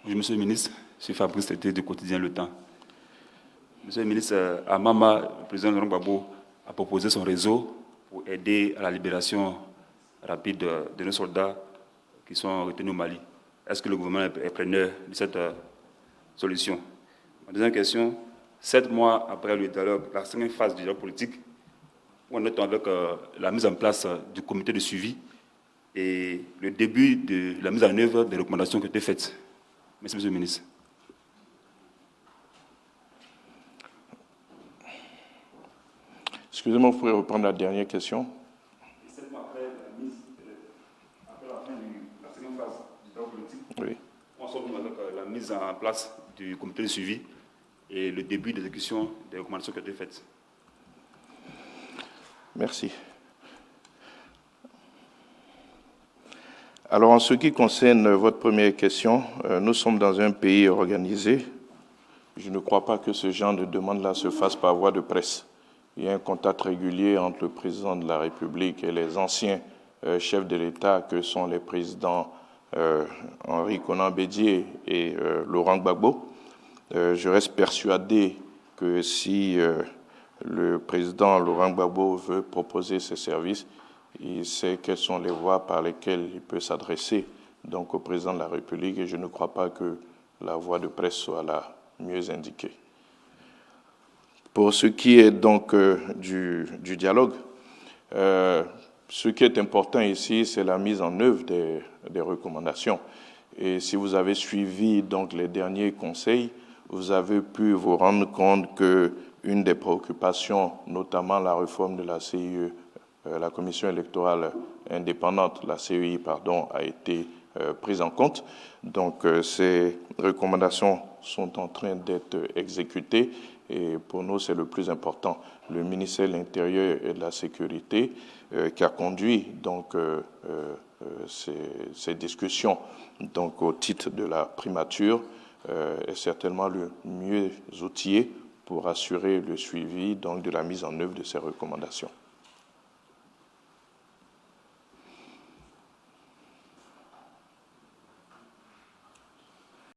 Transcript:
Oui, Monsieur le ministre, je suis Fabrice Tété du quotidien Le Temps. Monsieur le ministre, à Mama, le président Laurent Gbagbo a proposé son réseau pour aider à la libération rapide de nos soldats qui sont retenus au Mali. Est-ce que le gouvernement est preneur de cette solution? Ma deuxième question, 7 mois après le dialogue, la cinquième phase du dialogue politique, où on est avec la mise en place du comité de suivi et le début de la mise en œuvre des recommandations qui ont été faites. Merci, Monsieur le ministre. Excusez-moi, vous pouvez reprendre la dernière question. 7 mois après la fin de la seconde phase du dialogue politique, oui. On se retrouve avec la mise en place du comité de suivi et le début d'exécution des recommandations qui ont été faites. Merci. Alors, en ce qui concerne votre première question, nous sommes dans un pays organisé. Je ne crois pas que ce genre de demande-là se fasse par voie de presse. Il y a un contact régulier entre le président de la République et les anciens chefs de l'État que sont les présidents Henri Konan Bédié et Laurent Gbagbo. Je reste persuadé que si le président Laurent Gbagbo veut proposer ses services, il sait quelles sont les voies par lesquelles il peut s'adresser donc au président de la République, et je ne crois pas que la voie de presse soit la mieux indiquée. Pour ce qui est donc du dialogue, ce qui est important ici, c'est la mise en œuvre des recommandations. Et si vous avez suivi donc les derniers conseils, vous avez pu vous rendre compte qu'une des préoccupations, notamment la réforme de la CIE, la Commission électorale indépendante, la CEI, pardon, a été prise en compte. Donc ces recommandations sont en train d'être exécutées et pour nous c'est le plus important. Le ministère de l'Intérieur et de la Sécurité qui a conduit donc ces discussions donc au titre de la primature est certainement le mieux outillé pour assurer le suivi donc de la mise en œuvre de ces recommandations.